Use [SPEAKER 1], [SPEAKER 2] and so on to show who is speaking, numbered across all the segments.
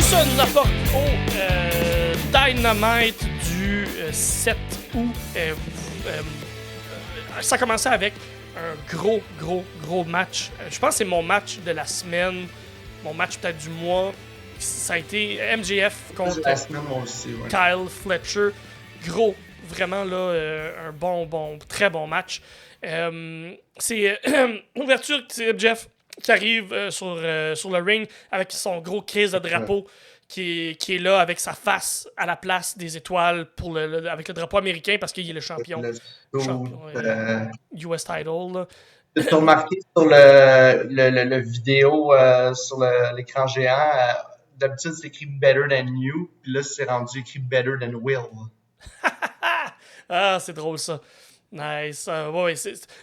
[SPEAKER 1] ça nous apporte au Dynamite du 7 août. Ça a commencé avec un gros match. Je pense que c'est mon match de la semaine, mon match peut-être du mois. Ça a été MJF contre
[SPEAKER 2] la semaine, moi aussi, ouais.
[SPEAKER 1] Kyle Fletcher. Gros, vraiment là, un très bon match. C'est ouverture, c'est MJF qui arrive sur le ring avec son gros crise de drapeau qui est là avec sa face à la place des étoiles avec le drapeau américain parce qu'il est le champion. US title. Là.
[SPEAKER 2] Tu as remarqué sur le vidéo sur l'écran géant, d'habitude c'est écrit Better Than You, puis là c'est rendu écrit Better Than Will.
[SPEAKER 1] Ah, c'est drôle ça. Nice. Ouais,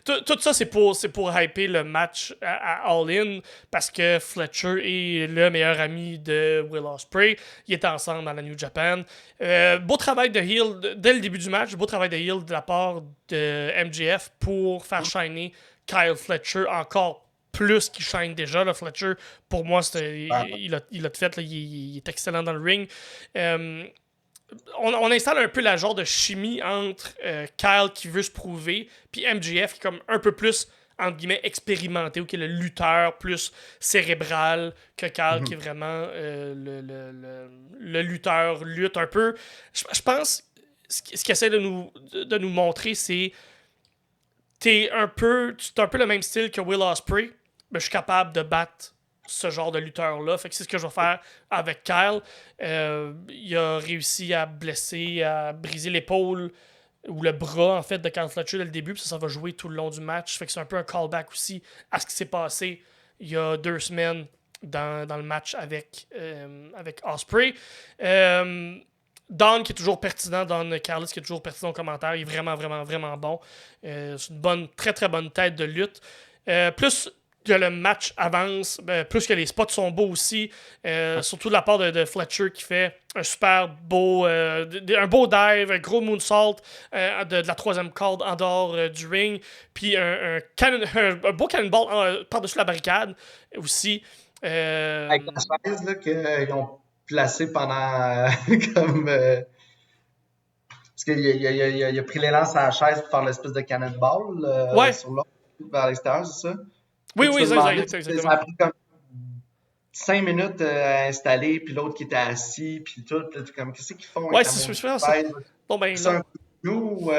[SPEAKER 1] tout ça, c'est pour hyper le match à All In parce que Fletcher est le meilleur ami de Will Ospreay. Ils étaient ensemble dans la New Japan. Beau travail de heel dès le début du match. Beau travail de heel de la part de MJF pour faire shiner Kyle Fletcher encore plus qu'il shine déjà. Là, Fletcher, pour moi, il a tout fait. Là, il est excellent dans le ring. On installe un peu la genre de chimie entre Kyle qui veut se prouver puis MJF qui est comme un peu plus entre guillemets expérimenté ou qui est le lutteur plus cérébral que Kyle qui est vraiment le lutteur lutte un peu. Je pense ce qu'il essaie de nous montrer c'est t'es un peu le même style que Will Ospreay mais je suis capable de battre ce genre de lutteur-là. Fait que c'est ce que je vais faire avec Kyle. Il a réussi à blesser, à briser l'épaule ou le bras, en fait, de Kyle Fletcher dès le début. Puis ça va jouer tout le long du match. Fait que c'est un peu un callback aussi à ce qui s'est passé il y a 2 semaines dans le match avec Ospreay. Don qui est toujours pertinent, Don Callis qui est toujours pertinent au commentaire. Il est vraiment bon. C'est une très bonne tête de lutte. Plus que le match avance, plus que les spots sont beaux aussi, surtout de la part de Fletcher qui fait un super beau un beau dive, un gros moonsault de la 3e corde en dehors du ring, puis un beau cannonball par-dessus la barricade aussi.
[SPEAKER 2] Avec la chaise là, qu'ils ont placée pendant comme... parce qu'il a pris l'élan sur la chaise pour faire l'espèce de cannonball sur l'autre, vers l'extérieur, c'est ça?
[SPEAKER 1] Oui, exactement.
[SPEAKER 2] Ça a pris comme 5 minutes à installer, puis l'autre qui était assis, puis tout. Puis comme, qu'est-ce qu'ils font?
[SPEAKER 1] Ouais, c'est super ça. Bon, ben,
[SPEAKER 2] c'est un coup de nous.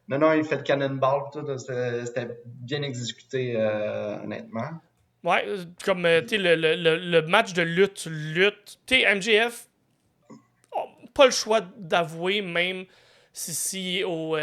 [SPEAKER 2] Non, il fait le cannonball, tout. C'était bien exécuté, honnêtement.
[SPEAKER 1] Ouais, comme, tu sais, le match de lutte. Tu sais, MJF, pas le choix d'avouer, même si au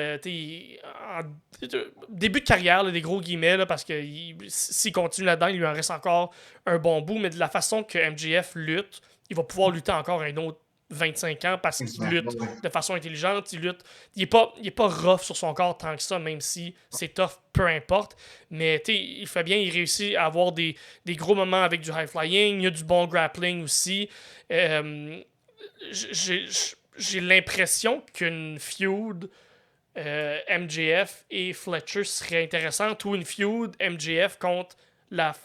[SPEAKER 1] début de carrière, là, des gros guillemets, là, parce que s'il continue là-dedans, il lui en reste encore un bon bout, mais de la façon que MJF lutte, il va pouvoir lutter encore un autre 25 ans parce qu'il lutte de façon intelligente, il est pas rough sur son corps tant que ça, même si c'est tough, peu importe, mais il fait bien, il réussit à avoir des gros moments avec du high flying, il y a du bon grappling aussi. J'ai l'impression qu'une feud MJF et Fletcher serait intéressante ou une feud MJF contre la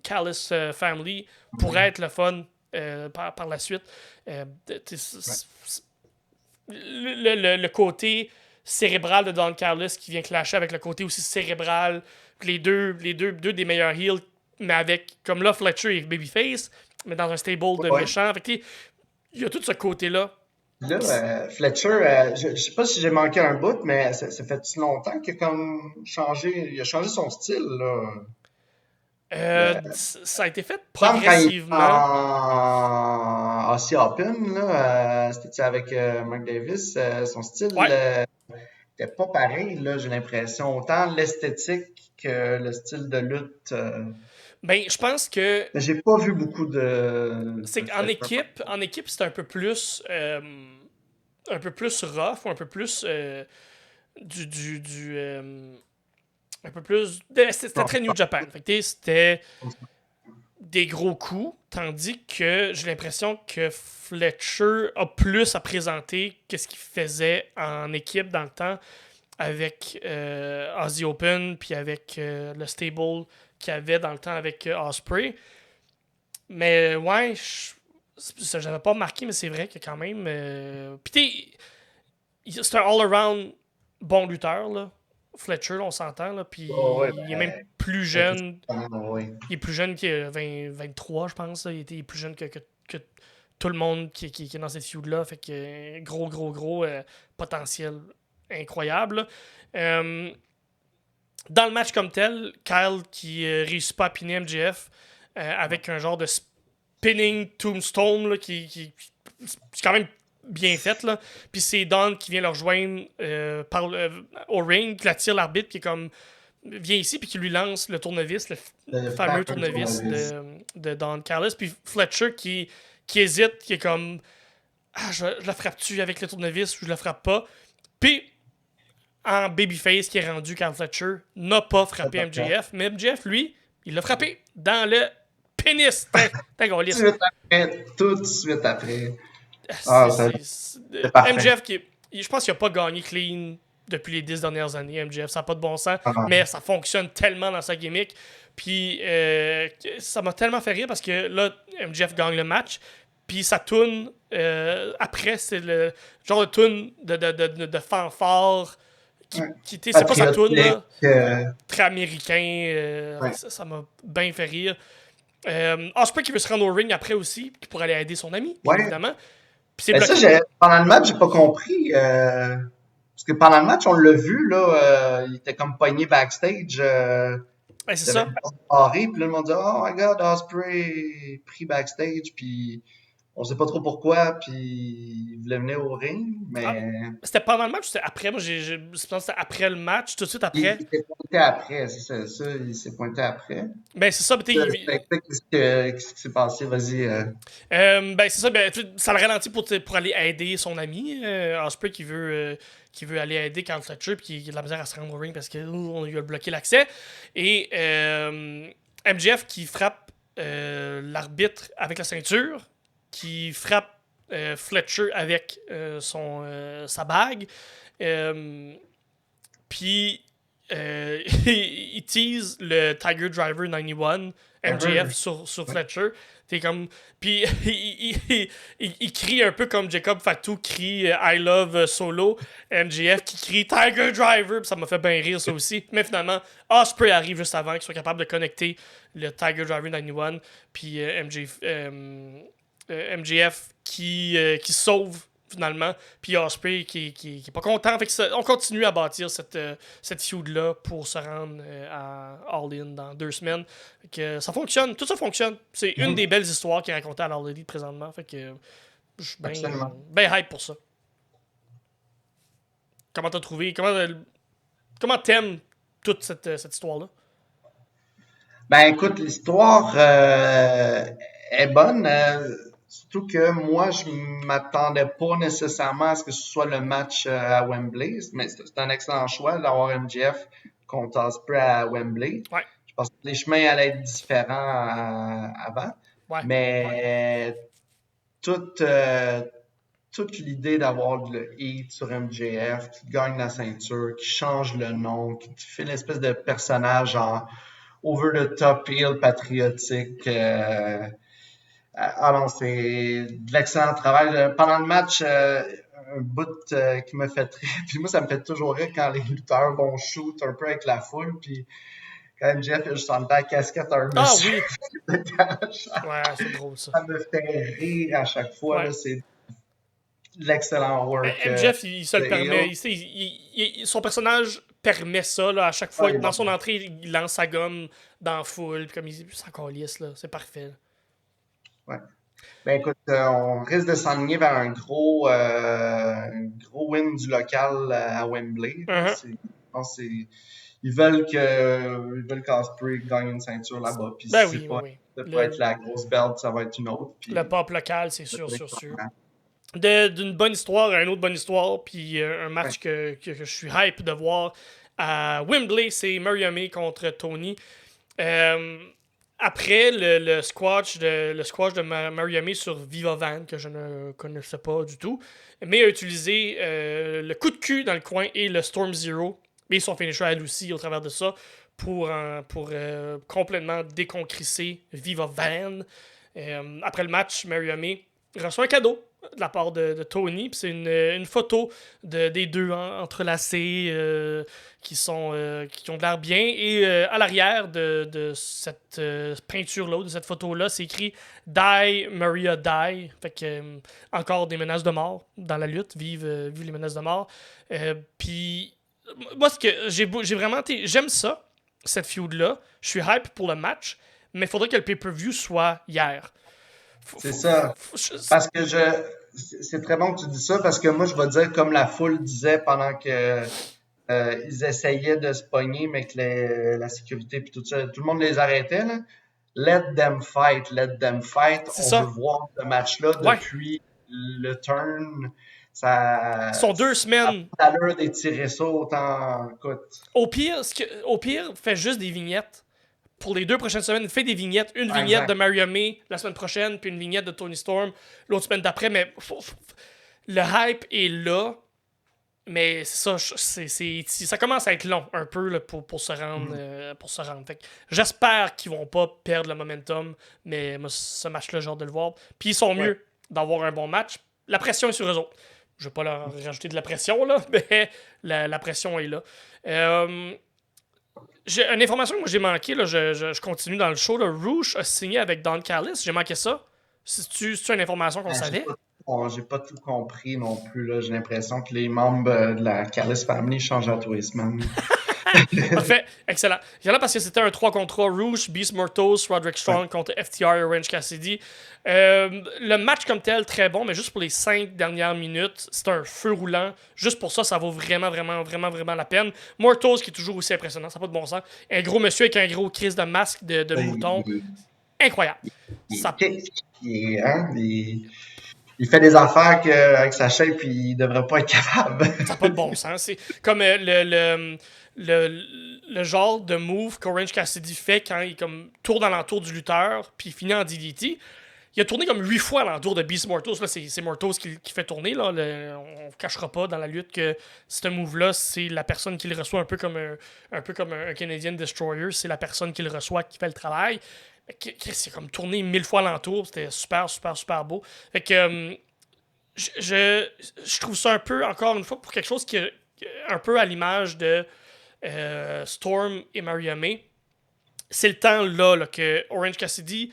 [SPEAKER 1] Callis Family pourrait être le fun par la suite. Le côté cérébral de Don Callis qui vient clasher avec le côté aussi cérébral, les deux des meilleurs heels, mais avec, comme là, Fletcher et Babyface, mais dans un stable de méchants. Il y a tout ce côté-là.
[SPEAKER 2] Là, Fletcher, je sais pas si j'ai manqué un bout, mais ça fait longtemps qu'il a comme changé. Il a changé son style, là.
[SPEAKER 1] Ça a été fait progressivement.
[SPEAKER 2] En Aussie Open, là, c'était avec Mark Davis, son style n'était pas pareil, là, j'ai l'impression. Autant l'esthétique que le style de lutte.
[SPEAKER 1] Ben, je pense que.
[SPEAKER 2] J'ai pas vu beaucoup de.
[SPEAKER 1] C'est qu'en équipe, c'est un peu plus rough, ou un peu plus un peu plus. C'était très New Japan. Fait que, c'était des gros coups, tandis que j'ai l'impression que Fletcher a plus à présenter que ce qu'il faisait en équipe dans le temps avec Aussie Open, puis avec le stable qu'il avait dans le temps avec Ospreay. Mais ouais, Ça, j'avais pas remarqué, mais c'est vrai que quand même. Puis c'est un all-around bon lutteur, là. Fletcher, on s'entend, là. Puis il est même plus jeune. Il est plus jeune que 23, je pense. Là. Il est plus jeune que tout le monde qui est dans cette feud-là. Fait que gros potentiel incroyable. Dans le match comme tel, Kyle qui réussit pas à piner MJF avec un genre de spinning tombstone là, qui c'est quand même bien fait. Là. Puis c'est Don qui vient le rejoindre au ring, qui l'attire l'arbitre, qui est comme vient ici, puis qui lui lance le tournevis, le fameux tournevis de Don Callis. Puis Fletcher qui hésite, qui est comme je la frappe-tu avec le tournevis ou je la frappe pas. Puis en babyface qui est rendu quand Fletcher n'a pas frappé MJF, mais MJF, lui, il l'a frappé dans le pénis.
[SPEAKER 2] Tout de suite après.
[SPEAKER 1] MJF, je pense qu'il n'a pas gagné clean depuis les 10 dernières années, MJF. Ça n'a pas de bon sens, mais ça fonctionne tellement dans sa gimmick. Puis ça m'a tellement fait rire parce que là, MJF gagne le match. Puis ça tourne après, c'est le genre de tune de fanfare qui c'est pas sa tourne là, très américain. Ça m'a bien fait rire. Ospreay qui veut se rendre au ring après aussi, qui pourrait aller aider son ami, bien évidemment. Puis
[SPEAKER 2] pendant le match, j'ai pas compris. Parce que pendant le match, on l'a vu, là, il était comme pogné backstage.
[SPEAKER 1] C'est ça.
[SPEAKER 2] Puis là, le monde dit « Oh my God, Ospreay pris backstage. » Puis on sait pas trop pourquoi, puis il voulait venir au ring, mais...
[SPEAKER 1] C'était pendant le match ou c'était après? Moi, je pense que c'était après le match, tout de suite après.
[SPEAKER 2] Il s'est pointé après, c'est ça, il s'est pointé après.
[SPEAKER 1] Ben, c'est ça,
[SPEAKER 2] Qu'est-ce qui s'est passé? Vas-y.
[SPEAKER 1] Ben, c'est ça, ça le ralentit pour aller aider son ami, Ospreay, qui veut aller aider Carl Fletcher, puis qui a de la misère à se rendre au ring parce qu'on lui a bloqué l'accès. Et MJF qui frappe l'arbitre avec la ceinture, qui frappe Fletcher avec sa bague. Puis il tease le Tiger Driver 91 MJF sur Fletcher. T'es comme... Puis il crie un peu comme Jacob Fatu crie I love Solo. MJF qui crie Tiger Driver. Puis ça m'a fait bien rire ça aussi. Mais finalement, Ospreay arrive juste avant qu'il soit capable de connecter le Tiger Driver 91. Puis MJF qui sauve finalement, puis Ospreay qui est pas content. Fait que on continue à bâtir cette feud-là pour se rendre à All In dans 2 semaines. Fait que ça fonctionne, tout ça fonctionne. C'est une des belles histoires qui est racontée à All Elite présentement. Fait que je suis bien hype pour ça. Comment t'as trouvé, comment t'aimes toute cette histoire-là?
[SPEAKER 2] Ben écoute, l'histoire est bonne. Surtout que moi, je m'attendais pas nécessairement à ce que ce soit le match à Wembley. Mais c'est un excellent choix d'avoir MJF contre Ospreay à Wembley.
[SPEAKER 1] Ouais.
[SPEAKER 2] Je pense que les chemins allaient être différents avant.
[SPEAKER 1] Ouais.
[SPEAKER 2] Mais toute l'idée d'avoir le heat sur MJF, qui gagne la ceinture, qui change le nom, qui fait l'espèce de personnage en over the top heel patriotique. Non, c'est de l'excellent travail. Pendant le match, un bout qui me fait rire. Puis moi, ça me fait toujours rire quand les lutteurs vont shoot un peu avec la foule. Puis quand MJF est juste en dedans, casquette un monsieur.
[SPEAKER 1] Oui! Ouais, c'est drôle ça.
[SPEAKER 2] Ça me fait rire à chaque fois.
[SPEAKER 1] Ouais.
[SPEAKER 2] Là, c'est de l'excellent work.
[SPEAKER 1] MJF, il se le permet. Son personnage permet ça. Là, à chaque fois, dans son entrée, il lance sa gomme dans la foule. Puis comme il s'en calisse, là. C'est parfait. Là.
[SPEAKER 2] Ouais. Ben écoute, on risque de s'enligner vers un gros win du local à Wembley. Je pense ils veulent qu'Ospreay gagne une ceinture là-bas. Puis
[SPEAKER 1] ça
[SPEAKER 2] va être la grosse belt, ça va être une autre. Puis
[SPEAKER 1] le pop local, c'est sûr. D'une bonne histoire à une autre bonne histoire. Puis un match que je suis hype de voir à Wembley, c'est Mariami contre Tony. Après le squash de Mariami sur Viva Van, que je ne connaissais pas du tout, mais a utilisé le coup de cul dans le coin et le Storm Zero, et son finisher à elle aussi au travers de ça, pour complètement déconcrisser Viva Van. Après le match, Mariamé reçoit un cadeau de la part de Tony. Puis c'est une photo des deux entrelacés qui ont de l'air bien. Et à l'arrière de cette peinture-là, de cette photo-là, c'est écrit « Die, Maria, die ». Fait que encore des menaces de mort dans la lutte. Vive les menaces de mort. Puis moi, ce que j'ai vraiment... J'aime ça, cette feud-là. Je suis hype pour le match. Mais il faudrait que le pay-per-view soit hier.
[SPEAKER 2] C'est ça. Parce que c'est très bon que tu dis ça, parce que moi, je vais dire comme la foule disait pendant que ils essayaient de se pogner, mais que la sécurité puis tout ça, tout le monde les arrêtait, là. Let them fight, let them fight.
[SPEAKER 1] C'est
[SPEAKER 2] On
[SPEAKER 1] ça.
[SPEAKER 2] veut voir ce match-là depuis le turn. Ça,
[SPEAKER 1] sont 2 semaines.
[SPEAKER 2] Ça a l'heure d'étirer ça autant. Écoute.
[SPEAKER 1] Au pire, fais juste des vignettes. Pour les 2 prochaines semaines, fais des vignettes. Une vignette de Maria May la semaine prochaine, puis une vignette de Toni Storm l'autre semaine d'après. Mais le hype est là. Mais c'est ça, ça commence à être long un peu là, pour se rendre. Fait que j'espère qu'ils vont pas perdre le momentum. Mais moi, ce match-là, j'ai hâte de le voir. Puis ils sont mieux d'avoir un bon match. La pression est sur eux autres. Je vais pas leur rajouter de la pression, là, mais la pression est là. J'ai une information que moi j'ai manqué, là, je continue dans le show. Là, Rouge a signé avec Don Callis. J'ai manqué ça. C'est-tu une information qu'on savait?
[SPEAKER 2] J'ai pas tout compris non plus. Là. J'ai l'impression que les membres de la Callis Family changent à tous les semaines.
[SPEAKER 1] Parfait, excellent. Excellent parce que c'était un 3 contre 3 Rouge, Beast Mortos, Roderick Strong contre FTR et Orange Cassidy. Le match comme tel, très bon, mais juste pour les 5 dernières minutes, c'est un feu roulant. Juste pour ça, ça vaut vraiment, vraiment, vraiment, vraiment la peine. Mortos qui est toujours aussi impressionnant, ça n'a pas de bon sens. Un gros monsieur avec un gros crise de masque de mouton. Incroyable.
[SPEAKER 2] Il fait des affaires avec sa shape et il devrait pas être capable.
[SPEAKER 1] Ça n'a pas de bon sens. C'est comme le genre de move qu'Orange Cassidy fait quand il comme, tourne alentour du lutteur puis il finit en DDT. Il a tourné comme 8 fois alentour de Beast Mortos. Là, c'est Mortos qui fait tourner. Là. On ne cachera pas dans la lutte que ce move-là, c'est la personne qui le reçoit un peu comme un Canadian Destroyer. C'est la personne qui le reçoit qui fait le travail. C'est comme tourné 1000 fois alentour. C'était super, super, super beau. Fait que je trouve ça un peu, encore une fois, pour quelque chose qui est un peu à l'image de Storm et Maria May. C'est le temps là que Orange Cassidy,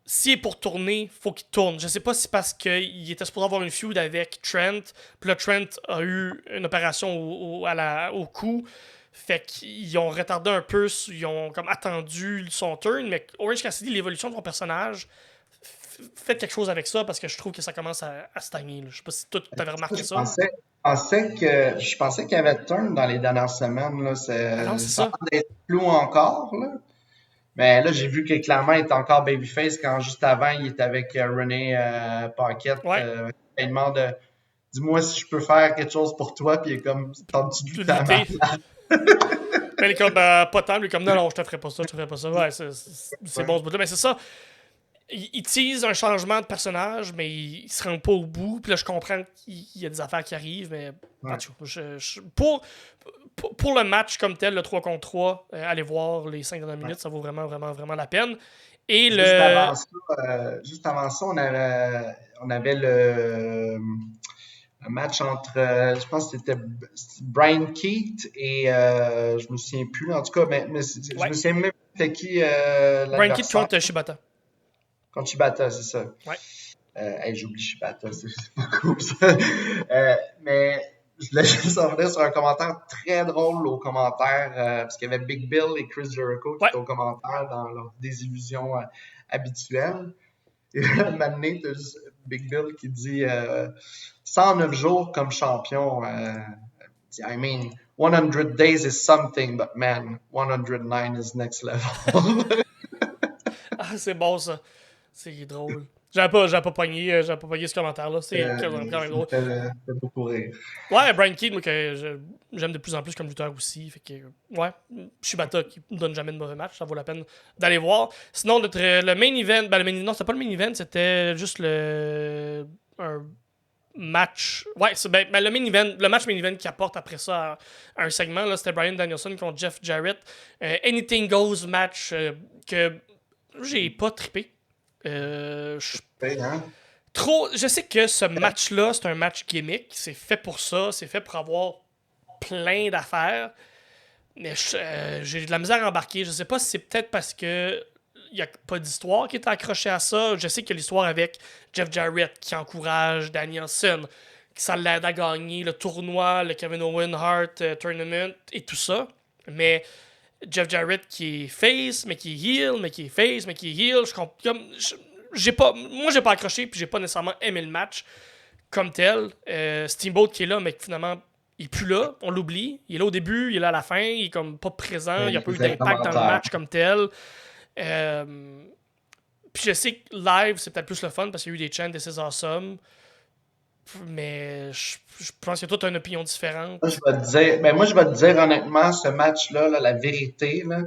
[SPEAKER 1] s'il est pour tourner, faut qu'il tourne. Je sais pas si c'est parce qu'il était supposé avoir une feud avec Trent, puis là Trent a eu une opération au cou. Fait qu'ils ont retardé un peu, ils ont comme attendu son turn, mais Orange Cassidy, l'évolution de son personnage, faites quelque chose avec ça parce que je trouve que ça commence à stagner. Là. Je sais pas si toi, tu avais remarqué ça.
[SPEAKER 2] Je pensais qu'il y avait turn dans les dernières semaines. Là.
[SPEAKER 1] C'est ça.
[SPEAKER 2] D'être flou encore. Là. Mais là, j'ai vu que clairement, il était encore babyface quand juste avant, il était avec Renee Paquette. Il demande dis-moi si je peux faire quelque chose pour toi. Puis il est comme tente-tu de ta
[SPEAKER 1] Elle est comme pas tant, lui comme non, je te ferai pas ça, Ouais, c'est bon ce bout-là. Mais c'est ça. Il tease un changement de personnage, mais il se rend pas au bout. Puis là, je comprends qu'il y a des affaires qui arrivent, mais pour le match comme tel, le 3 contre 3, allez voir les 5 dernières minutes, ça vaut vraiment, vraiment, vraiment la peine. Et
[SPEAKER 2] juste avant ça, on avait le match entre, je pense que c'était Brian Keith et je me souviens plus, en tout cas, mais je me souviens même c'était qui
[SPEAKER 1] Brian Keith contre Shibata.
[SPEAKER 2] Contre Shibata, c'est ça.
[SPEAKER 1] Ouais.
[SPEAKER 2] J'oublie Shibata, c'est pas cool ça. Mais je voulais juste revenir sur un commentaire très drôle au commentaire, parce qu'il y avait Big Bill et Chris Jericho qui étaient au commentaire dans leur désillusion habituelle. Et là, maintenant, t'as juste Big Bill qui dit 109 jours comme champion. I mean, 100 days is something, but man, 109 is next level.
[SPEAKER 1] C'est bon ça. C'est drôle. J'avais pas pogné ce commentaire-là. C'est quand même drôle.
[SPEAKER 2] Ça fait beaucoup rire.
[SPEAKER 1] Ouais, Brian Keith, moi, que j'aime de plus en plus comme lutteur aussi. Fait que, ouais, Shibata qui ne donne jamais de mauvais match. Ça vaut la peine d'aller voir. Sinon, le main event, non, c'était pas le main event, c'était juste un match. Ouais, le main event, le match main event qui apporte après ça un segment, là, c'était Bryan Danielson contre Jeff Jarrett. Anything Goes match que j'ai pas trippé. Je sais que ce match-là, c'est un match gimmick. C'est fait pour ça. C'est fait pour avoir plein d'affaires. Mais j'ai de la misère à embarquer. Je sais pas si c'est peut-être parce que il n'y a pas d'histoire qui est accrochée à ça. Je sais qu'il y a l'histoire avec Jeff Jarrett qui encourage Danielson, qui ça l'aide à gagner le tournoi, le Kevin Owen Hart Tournament et tout ça. Mais Jeff Jarrett qui est face, mais qui est heel, mais qui est face, mais qui est heel. J'ai pas accroché, puis j'ai pas nécessairement aimé le match comme tel. Steamboat qui est là, mais qui finalement il est plus là, on l'oublie. Il est là au début, il est là à la fin, il est comme pas présent, il n'y a pas eu d'impact dans le match comme tel. Puis je sais que live, c'est peut-être plus le fun parce qu'il y a eu des chants de This is Awesome. Mais je pense que toi, tu as une opinion différente.
[SPEAKER 2] Moi, je vais te dire honnêtement, ce match-là, la vérité, là,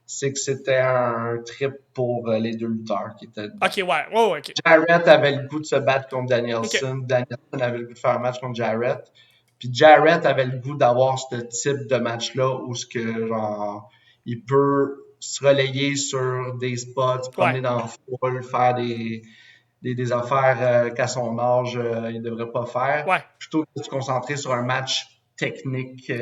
[SPEAKER 2] c'est que c'était un trip pour les deux lutteurs qui étaient dedans.
[SPEAKER 1] Ok, ouais.
[SPEAKER 2] Jarrett avait le goût de se battre contre Danielson. Okay. Danielson avait le goût de faire un match contre Jarrett. Puis Jarrett avait le goût d'avoir ce type de match-là où genre, il peut se relayer sur des spots, se promener dans la foule, faire des affaires qu'à son âge, il ne devrait pas faire. Plutôt que de se concentrer sur un match technique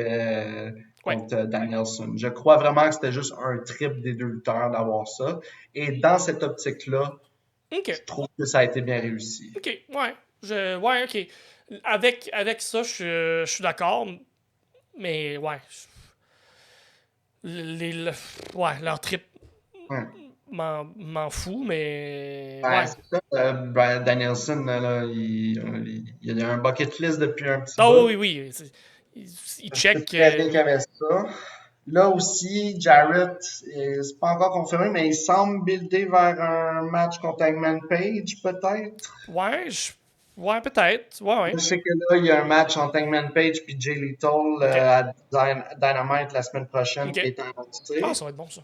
[SPEAKER 2] contre Danielson. Je crois vraiment que c'était juste un trip des deux lutteurs d'avoir ça. Et dans cette optique-là, je trouve que ça a été bien réussi.
[SPEAKER 1] OK, OK. Avec ça, je suis d'accord. Mais leur trip m'en fout, mais
[SPEAKER 2] c'est ça. Bryan Danielson, là, il a un bucket list depuis un petit peu.
[SPEAKER 1] Oh oui. Il check.
[SPEAKER 2] Qu'il y avait ça. Là aussi, Jarrett, c'est pas encore confirmé, mais il semble builder vers un match contre Hangman Page, peut-être.
[SPEAKER 1] Ouais, peut-être. Ouais.
[SPEAKER 2] Je sais que là, il y a un match entre Hangman Page et Jay Lethal à Dynamite la semaine prochaine qui est annoncé.
[SPEAKER 1] Ah, ça va être bon, ça.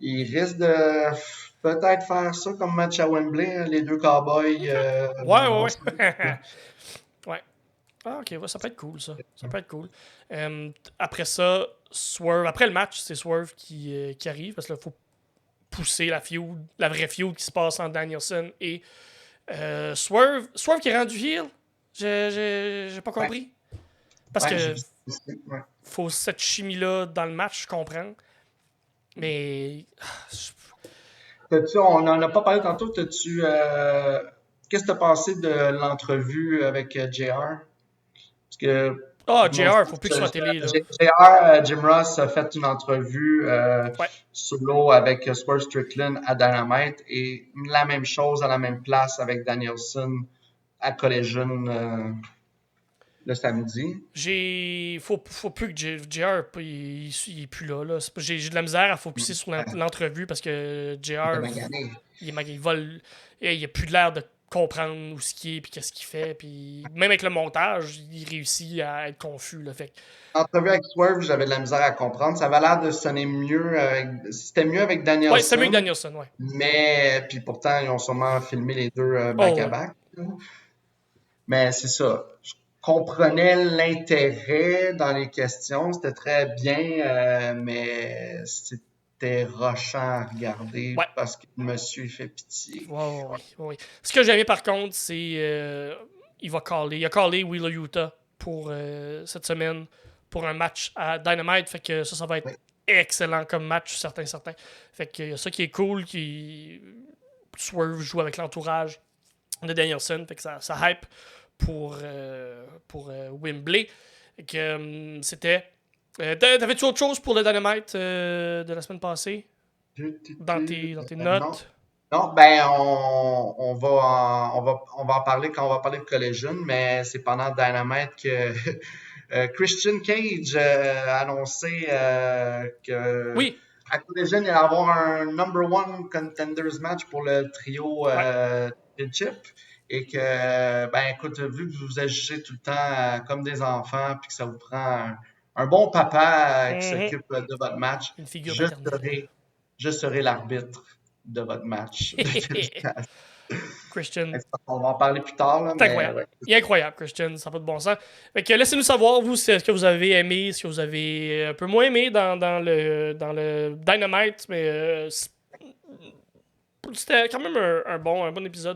[SPEAKER 2] Il risque de peut-être faire ça comme match à Wembley, les deux cowboys.
[SPEAKER 1] Ouais. Ouais. Ah, ok, ça peut être cool, ça. Ça peut être cool. Après ça, Swerve. Après le match, c'est Swerve qui arrive parce qu'il faut pousser la vraie feud qui se passe entre Danielson et Swerve. Swerve qui est rendu heel. J'ai pas compris. Parce que faut cette chimie-là dans le match, je comprends. Mais.
[SPEAKER 2] On n'en a pas parlé tantôt. Qu'est-ce que tu as pensé de l'entrevue avec JR? Parce que.
[SPEAKER 1] JR, faut plus qu'il soit à télé. Là.
[SPEAKER 2] JR, Jim Ross a fait une entrevue solo avec Swerve Strickland à Dynamite et la même chose à la même place avec Danielson à Collision le samedi.
[SPEAKER 1] Faut plus que JR il est plus là. J'ai de la misère à focuser sur l'entrevue parce que JR il vole. Il a plus de l'air de comprendre où ce qu'il est puis qu'est-ce qu'il fait. Puis même avec le montage, il réussit à être confus. Là, fait.
[SPEAKER 2] L'entrevue avec Swerve, j'avais de la misère à comprendre. Ça avait l'air de sonner mieux. C'était mieux avec Danielson.
[SPEAKER 1] Oui, c'était mieux que Danielson, oui.
[SPEAKER 2] Mais, puis pourtant, ils ont sûrement filmé les deux back-à-back. Mais c'est ça. Je comprenais l'intérêt dans les questions. C'était très bien, mais c'était rushant à regarder parce que monsieur il fait pitié.
[SPEAKER 1] Oui. Ce que j'aimais par contre, c'est il a callé Wheeler Yuta pour cette semaine pour un match à Dynamite. Fait que ça va être excellent comme match, certain. Fait que ça qui est cool, qui Swerve joue avec l'entourage de Danielson. Fait que ça hype pour Wembley. Fait que c'était. T'avais-tu autre chose pour le Dynamite de la semaine passée? Dans tes notes?
[SPEAKER 2] Non, ben on va en parler quand on va parler de Collision, mais c'est pendant Dynamite que Christian Cage a annoncé que à Collision, il va y avoir un number one contenders match pour le trio Championship. Et que, ben écoute, vu que vous agissez tout le temps comme des enfants puis que ça vous prend un bon papa qui s'occupe de votre match, je serai l'arbitre de votre match.
[SPEAKER 1] Christian.
[SPEAKER 2] On va en parler plus tard. Là,
[SPEAKER 1] c'est incroyable. Il est incroyable, Christian. Ça n'a pas de bon sens. Fait que laissez-nous savoir, vous, ce que vous avez aimé, ce que vous avez un peu moins aimé dans le Dynamite, mais c'était quand même un bon épisode.